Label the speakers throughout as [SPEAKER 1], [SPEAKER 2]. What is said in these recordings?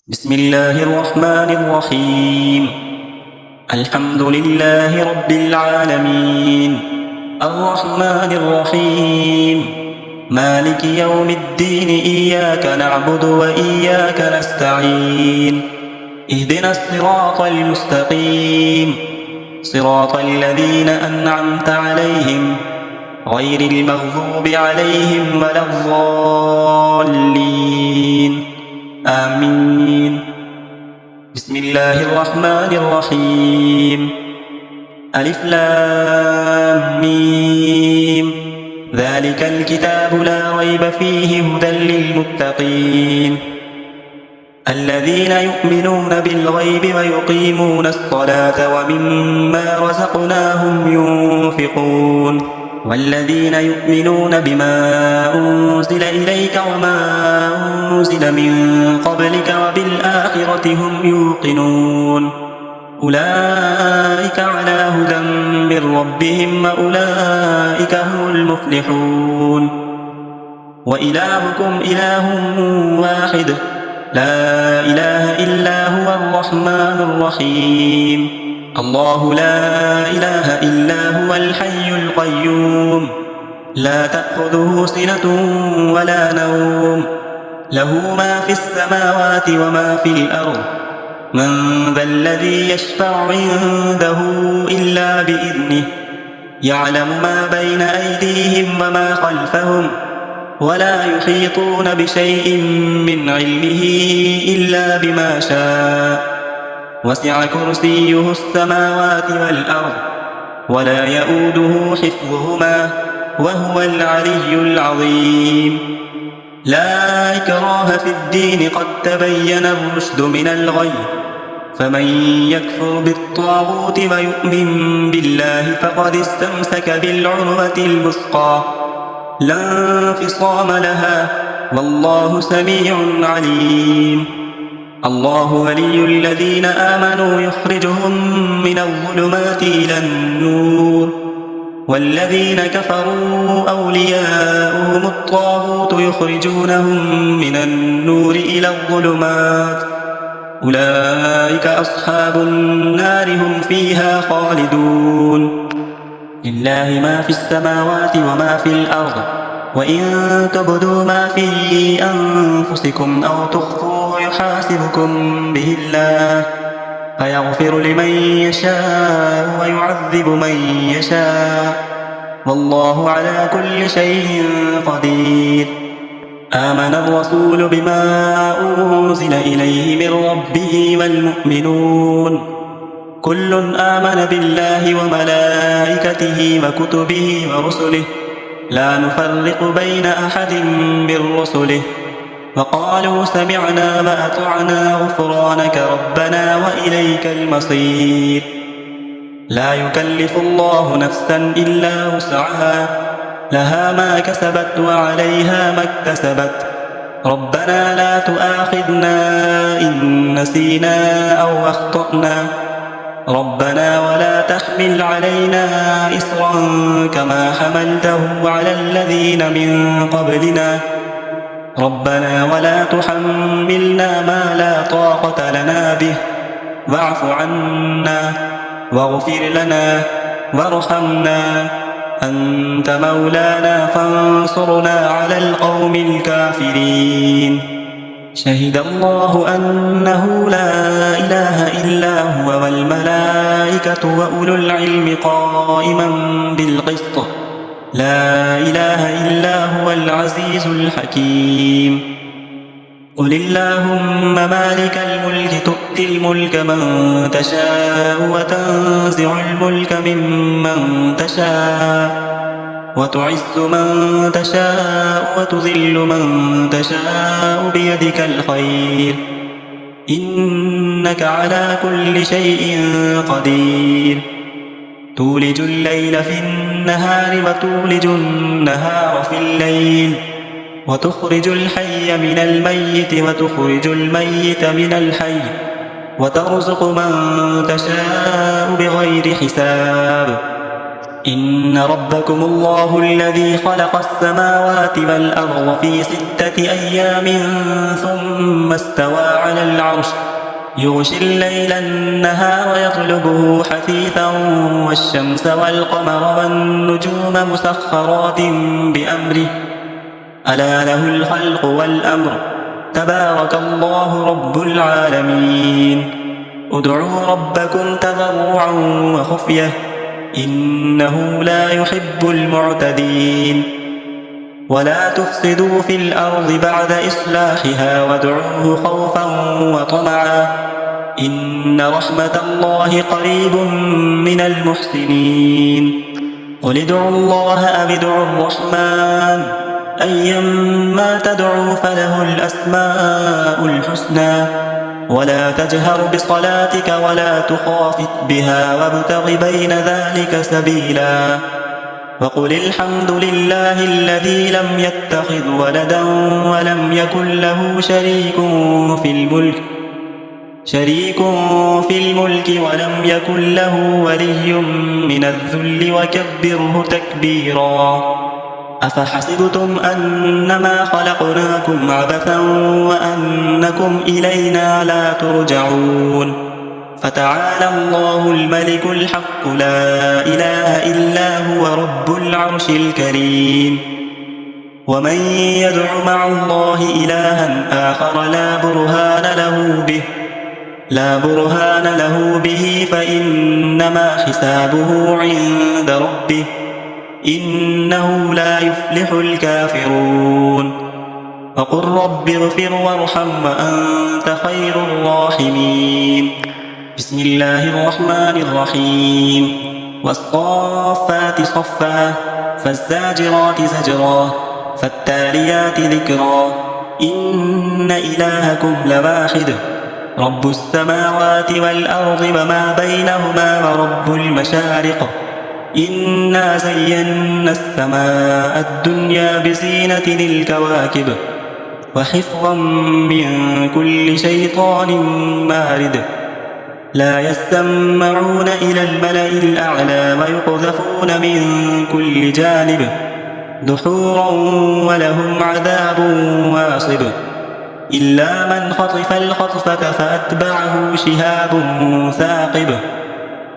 [SPEAKER 1] بسم الله الرحمن الرحيم. الحمد لله رب العالمين، الرحمن الرحيم، مالك يوم الدين. إياك نعبد وإياك نستعين. اهدنا الصراط المستقيم، صراط الذين أنعمت عليهم غير المغضوب عليهم ولا الضالين. آمين. بسم الله الرحمن الرحيم. ألف لام ميم. ذلك الكتاب لا ريب فيه هدى للمتقين الذين يؤمنون بالغيب ويقيمون الصلاة ومما رزقناهم ينفقون والذين يؤمنون بما أنزل إليك وما أنزل من قبلك وبالآخرة هم يوقنون أولئك على هدى من ربهم وأولئك هم المفلحون. وإلهكم إله واحد لا إله إلا هو الرحمن الرحيم. الله لا إله إلا هو الحي القيوم لا تأخذه سنة ولا نوم له ما في السماوات وما في الأرض. من ذا الذي يشفع عنده إلا بإذنه يعلم ما بين أيديهم وما خلفهم ولا يحيطون بشيء من علمه إلا بما شاء. وسع كرسيه السماوات والأرض ولا يؤوده حفظهما وهو العلي العظيم. لا إكراه في الدين قد تبين الرشد من الغي فمن يكفر بالطاغوت ويؤمن بالله فقد استمسك بالعروة الوثقى لا انفصام لها والله سميع عليم. الله ولي الذين آمنوا يخرجهم من الظلمات إلى النور والذين كفروا أولياؤهم الطاغوت يخرجونهم من النور إلى الظلمات أولئك أصحاب النار هم فيها خالدون. لله ما في السماوات وما في الأرض وإن تبدوا ما في أنفسكم أو تخفوه يحاسبكم به الله فيغفر لمن يشاء ويعذب من يشاء والله على كل شيء قدير. آمن الرسول بما أنزل إليه من ربه والمؤمنون كل آمن بالله وملائكته وكتبه ورسله لا نفرق بين أحد من رسله وقالوا سمعنا وأطعنا غفرانك ربنا وإليك المصير. لا يكلف الله نفسا إلا وسعها لها ما كسبت وعليها ما اكتسبت ربنا لا تؤاخذنا إن نسينا أو أخطأنا ربنا ولا تحمل علينا إصرا كما حملته على الذين من قبلنا ربنا ولا تحملنا ما لا طاقة لنا به واعف عنا واغفر لنا وارحمنا أنت مولانا فانصرنا على القوم الكافرين. شهد الله أنه لا إله إلا هو والملائكة وأولو العلم قائما بالقسط لا إله إلا هو العزيز الحكيم. قل اللهم مالك الملك تؤتي الملك من تشاء وتنزع الملك ممن تشاء وتعز من تشاء وتذل من تشاء بيدك الخير إنك على كل شيء قدير. تولج الليل في النهار وتولج النهار في الليل وتخرج الحي من الميت وتخرج الميت من الحي وترزق من تشاء بغير حساب. إن ربكم الله الذي خلق السماوات والأرض في 6 أيام ثم استوى على العرش يغشي الليل النهار يطلبه حثيثا والشمس والقمر والنجوم مسخرات بأمره ألا له الخلق والأمر تبارك الله رب العالمين ادعوا ربكم تضرعا وخفية إنه لا يحب المعتدين ولا تفسدوا في الأرض بعد إصلاحها وادعوه خوفا وطمعا إن رحمة الله قريب من المحسنين قل ادعوا الله أم ادعوا الرحمن أيما تدعوا فله الأسماء الحسنى ولا تجهر بصلاتك ولا تخافت بها وابتغ بين ذلك سبيلا وقل الحمد لله الذي لم يتخذ ولدا ولم يكن له شريك في الملك ولم يكن له ولي من الذل وكبره تكبيرا أفحسبتم أنما خلقناكم عبثا وأنكم إلينا لا ترجعون فتعالى الله الملك الحق لا إله إلا هو رب العرش الكريم ومن يدع مع الله إلها آخر لا برهان له به فإنما حسابه عند ربه إنه لا يفلح الكافرون وقل رب اغفر وارحم وأنت خير الراحمين بسم الله الرحمن الرحيم والصافات صفا فالزاجرات زجرا فالتاليات ذكرا إن إلهكم لواحد رب السماوات والأرض وما بينهما ورب المشارق إنا زينا السماء الدنيا بزينة الكواكب وحفظا من كل شيطان مارد لا يسمعون إلى الملأ الأعلى ويقذفون من كل جانب دحورا ولهم عذاب واصب إلا من خطف الخطفة فأتبعه شهاب ثاقب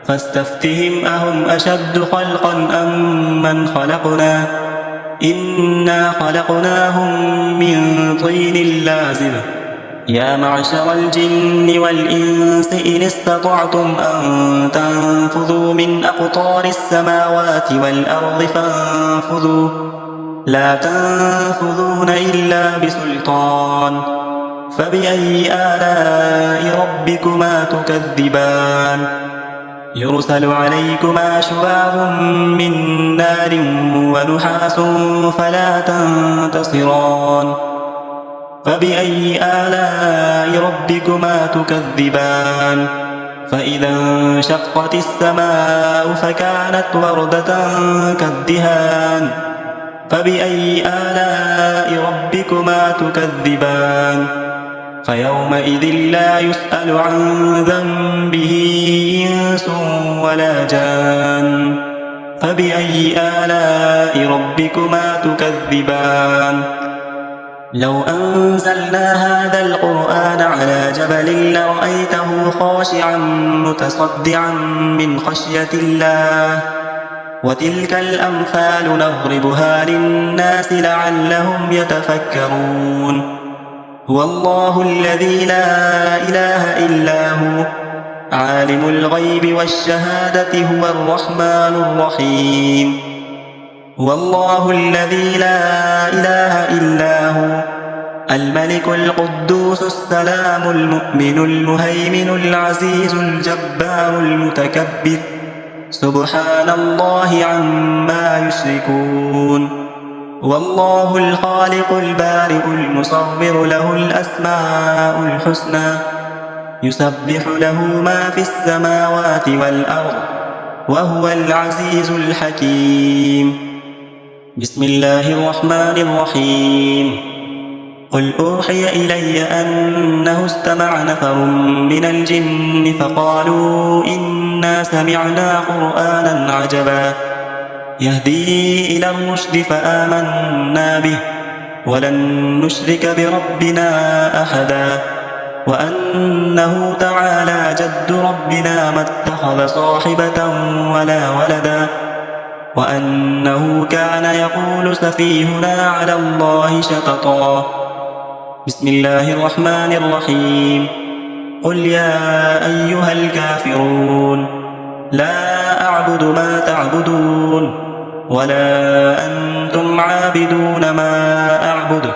[SPEAKER 1] فاستفتهم أهم أشد خلقا أم من خلقنا إنا خلقناهم من طين لازب يا معشر الجن والإنس إن استطعتم أن تنفذوا من أقطار السماوات والأرض فانفذوا لا تنفذون إلا بسلطان فبأي آلاء ربكما تكذبان يرسل عليكما شواظ من نار ونحاس فلا تنتصران فبأي آلاء ربكما تكذبان فإذا انشقت السماء فكانت وردة كالدهان فبأي آلاء ربكما تكذبان فيومئذ لا يسأل عن ذنبه إنس ولا جان فبأي آلاء ربكما تكذبان لو أنزلنا هذا القرآن على جبل لرأيته خاشعا متصدعا من خشية الله وتلك الأمثال نضربها للناس لعلهم يتفكرون هو الله الذي لا إله إلا هو عالم الغيب والشهادة هو الرحمن الرحيم هو الله الذي لا إله إلا هو الملك القدوس السلام المؤمن المهيمن العزيز الجبار المتكبر سبحان الله عما يشركون والله الخالق البارئ المصور له الأسماء الحسنى يسبح له ما في السماوات والأرض وهو العزيز الحكيم بسم الله الرحمن الرحيم قل أوحي إلي أنه استمع نفر من الجن فقالوا إنا سمعنا قرآنا عجبا يهدي إلى الرشد فآمنا به ولن نشرك بربنا أحدا وأنه تعالى جد ربنا ما اتخذ صاحبة ولا ولدا وأنه كان يقول سفيهنا على الله شططا بسم الله الرحمن الرحيم قل يا أيها الكافرون لا أعبد ما تعبدون ولا أنتم عابدون ما أعبد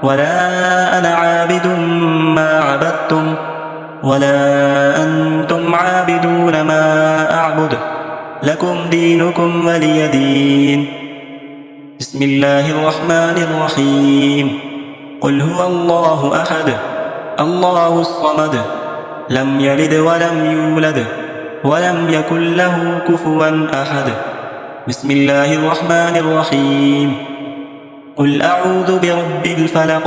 [SPEAKER 1] ولا أنا عابد ما عبدتم ولا أنتم عابدون ما أعبد لكم دينكم ولي دين بسم الله الرحمن الرحيم قل هو الله أحد الله الصمد لم يلد ولم يولد ولم يكن له كفوا أحد بسم الله الرحمن الرحيم قل أعوذ برب الفلق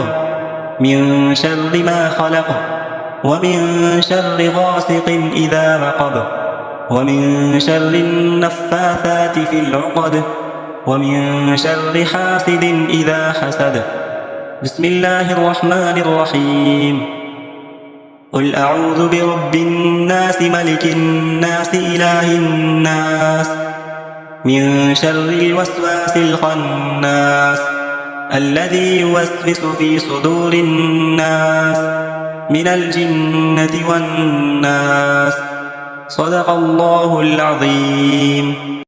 [SPEAKER 1] من شر ما خلق ومن شر غاسق إذا وقب ومن شر النفاثات في العقد ومن شر حاسد إذا حسد بسم الله الرحمن الرحيم قل أعوذ برب الناس ملك الناس إله الناس من شر الوسواس الخناس الذي يوسوس في صدور الناس من الجنة والناس صدق الله العظيم.